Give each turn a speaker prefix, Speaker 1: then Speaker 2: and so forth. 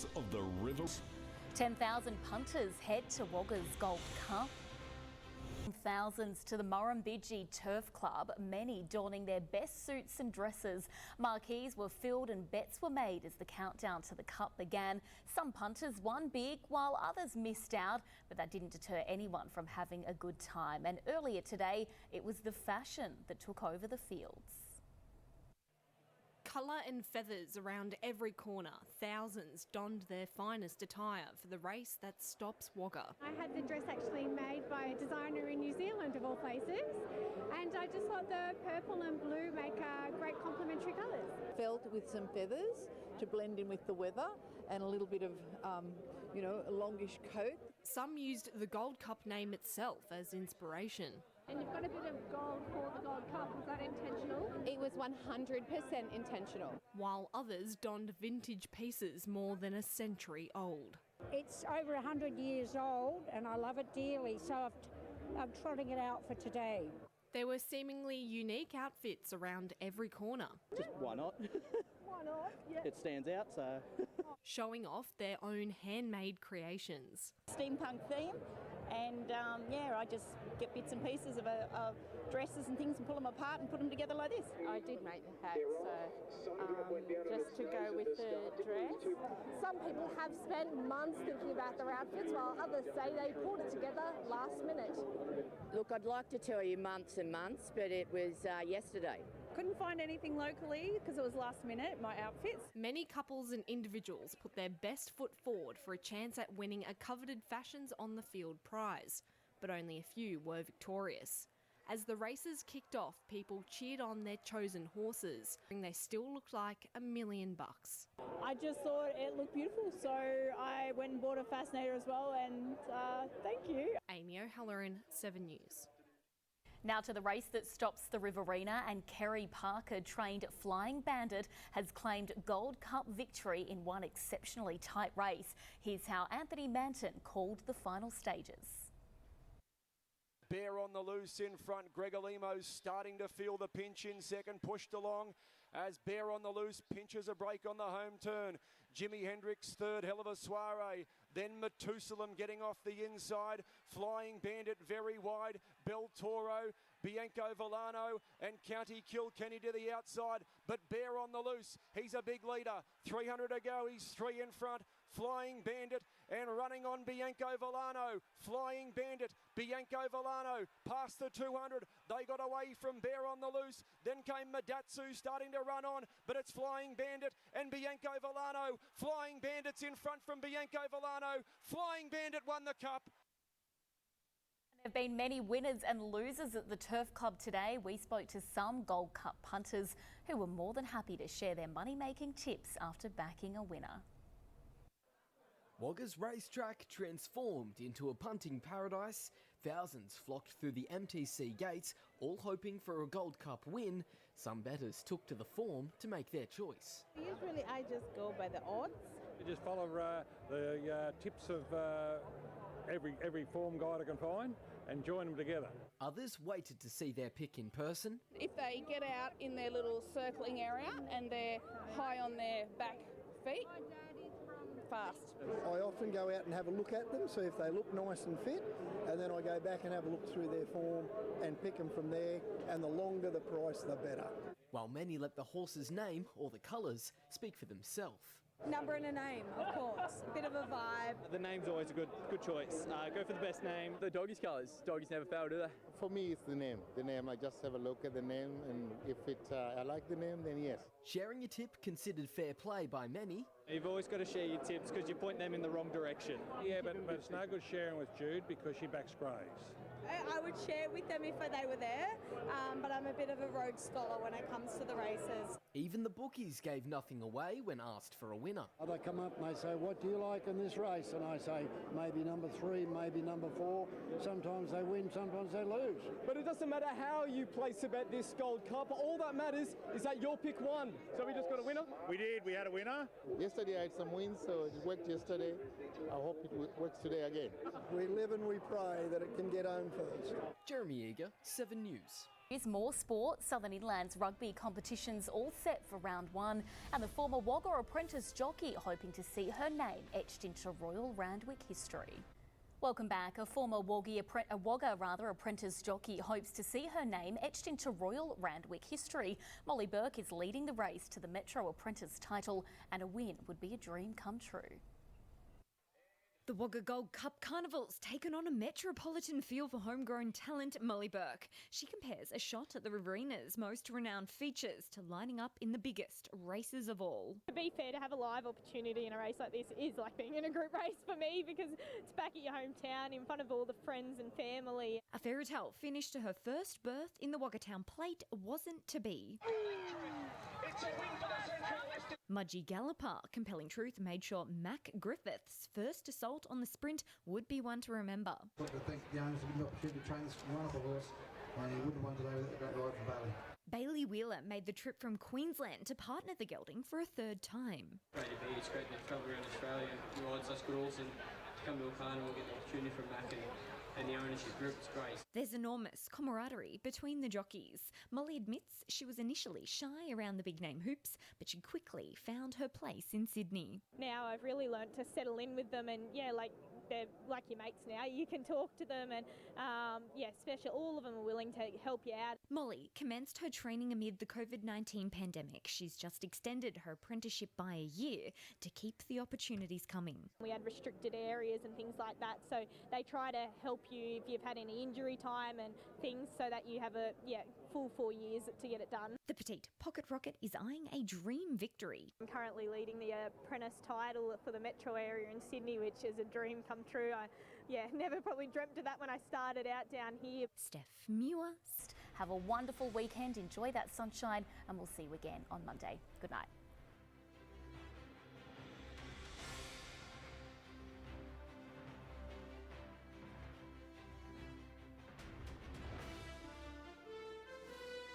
Speaker 1: voice of the river.
Speaker 2: 10,000 punters head to Wagga's Gold Cup. Thousands to the Murrumbidgee Turf Club, many donning their best suits and dresses. Marquees were filled and bets were made as the countdown to the Cup began. Some punters won big while others missed out, but that didn't deter anyone from having a good time. And earlier today, it was the fashion that took over the fields.
Speaker 3: Colour and feathers around every corner. Thousands donned their finest attire for the race that stops Wagga.
Speaker 4: I had the dress actually made by a designer in New Zealand, of all places, and I just thought the purple and blue make great complementary colours.
Speaker 5: Felt with some feathers to blend in with the weather and a little bit of, a longish coat.
Speaker 3: Some used the Gold Cup name itself as inspiration.
Speaker 4: And you've got a bit of gold for the Gold Cup. Was that intentional? It was 100% intentional.
Speaker 3: While others donned vintage pieces more than a century old.
Speaker 6: It's over 100 years old and I love it dearly, so I'm trotting it out for today.
Speaker 3: There were seemingly unique outfits around every corner.
Speaker 7: Just why not?
Speaker 4: Why not? Yeah.
Speaker 7: It stands out, so.
Speaker 3: Showing off their own handmade creations.
Speaker 8: Steampunk theme, and I just get bits and pieces of dresses and things and pull them apart and put them together like this.
Speaker 9: I did make the hat, so just to go with the dress.
Speaker 4: Some people have spent months thinking about their outfits, while others say they pulled it together last minute.
Speaker 5: Look, I'd like to tell you months and months, but it was yesterday.
Speaker 10: Couldn't find anything locally because it was last minute, my outfits.
Speaker 3: Many couples and individuals put their best foot forward for a chance at winning a coveted Fashions on the Field prize, but only a few were victorious. As the races kicked off, people cheered on their chosen horses, and they still looked like $1 million.
Speaker 10: I just thought it looked beautiful, so I went and bought a fascinator as well, and thank you.
Speaker 3: Amy O'Halloran, 7 News.
Speaker 2: Now to the race that stops the Riverina, and Kerry Parker, trained Flying Bandit, has claimed Gold Cup victory in one exceptionally tight race. Here's how Anthony Manton called the final stages.
Speaker 11: Bear on the loose in front. Gregor Limo's starting to feel the pinch in second, pushed along as Bear on the loose pinches a break on the home turn. Jimi Hendrix third, hell of a soiree. Then Methusalem getting off the inside. Flying Bandit very wide. Bel Toro, Bianco Villano and County Kilkenny to the outside. But Bear on the loose, he's a big leader. 300 to go, he's 3 in front. Flying Bandit and running on Bianco Villano. Flying Bandit, Bianco Villano past the 200. They got away from Bear on the loose. Then came Madatsu starting to run on, but it's Flying Bandit and Bianco Villano. Flying Bandit's in front from Bianco Villano. Flying Bandit won the Cup.
Speaker 2: There have been many winners and losers at the Turf Club today. We spoke to some Gold Cup punters who were more than happy to share their money-making tips after backing a winner.
Speaker 12: Wagga's racetrack transformed into a punting paradise. Thousands flocked through the MTC gates, all hoping for a Gold Cup win. Some bettors took to the form to make their choice.
Speaker 9: Usually I just go by the odds.
Speaker 13: You just follow the tips of every form guide I can find and join them together.
Speaker 12: Others waited to see their pick in person.
Speaker 8: If they get out in their little circling area and they're high on their back feet, fast.
Speaker 14: I often go out and have a look at them, see if they look nice and fit, and then I go back and have a look through their form and pick them from there, and the longer the price, the better.
Speaker 12: While many let the horse's name or the colours speak for themselves.
Speaker 10: Number and a name, of course. A bit of a vibe.
Speaker 7: The name's always a good choice. Go for the best name. The doggies colours. Doggies never fail, do they?
Speaker 15: For me, it's the name. The name, I just have a look at the name, and if I like the name, then yes.
Speaker 12: Sharing your tip considered fair play by many.
Speaker 7: You've always got to share your tips because you point them in the wrong direction.
Speaker 13: Yeah, but it's no good sharing with Jude because she backs Grays.
Speaker 10: I would share with them if they were there, but I'm a bit of a road scholar when it comes to the races.
Speaker 12: Even the bookies gave nothing away when asked for a winner.
Speaker 14: They come up and they say, what do you like in this race? And I say, maybe number 3, maybe number 4. Sometimes they win, sometimes they lose.
Speaker 16: But it doesn't matter how you place a bet this Gold Cup. All that matters is that your pick won. So we just got a winner?
Speaker 13: We did. We had a winner.
Speaker 15: Yesterday I had some wins, so it worked yesterday. I hope it works today again.
Speaker 14: We live and we pray that it can get home first.
Speaker 12: Jeremy Eager, 7 News.
Speaker 2: Here's more sport. Southern Inland's rugby competitions all set for round one, and the former Wagga apprentice jockey hoping to see her name etched into Royal Randwick history. Welcome back. A former Wagga apprentice jockey hopes to see her name etched into Royal Randwick history. Molly Burke is leading the race to the Metro Apprentice title, and a win would be a dream come true.
Speaker 1: The Wagga Gold Cup Carnival's taken on a metropolitan feel for homegrown talent, Molly Burke. She compares a shot at the Riverina's most renowned features to lining up in the biggest races of all.
Speaker 10: To be fair, to have a live opportunity in a race like this is like being in a group race for me, because it's back at your hometown in front of all the friends and family.
Speaker 1: A fairy tale finish to her first berth in the Wagga Town Plate wasn't to be. Mudgee Galloper, compelling truth, made sure Mac Griffith's first assault on the sprint would be one to remember.
Speaker 17: I think the owners have given the opportunity to train this wonderful horse, and you wouldn't want to know a great ride from Bailey.
Speaker 1: Bailey Wheeler made the trip from Queensland to partner the gelding for a third time.
Speaker 18: Great to be here. It's great to travel around Australia and ride such good horses, and to come to a carnival and get the opportunity from Mac and the ownership group. It's great.
Speaker 1: There's enormous camaraderie between the jockeys. Molly admits she was initially shy around the big name hoops, but she quickly found her place in Sydney.
Speaker 10: Now I've really learnt to settle in with them, and they're like your mates now. You can talk to them, and especially all of them are willing to help you out.
Speaker 1: Molly commenced her training amid the COVID-19 pandemic. She's just extended her apprenticeship by a year to keep the opportunities coming.
Speaker 10: We had restricted areas and things like that, so they try to help you if you've had any injury time and things, so that you have a full 4 years to get it done.
Speaker 1: The petite pocket rocket is eyeing a dream victory.
Speaker 10: I'm currently leading the apprentice title for the metro area in Sydney, which is a dream come true. I never probably dreamt of that when I started out down here.
Speaker 1: Steph Muir.
Speaker 2: Have a wonderful weekend, enjoy that sunshine, and we'll see you again on Monday. Good night.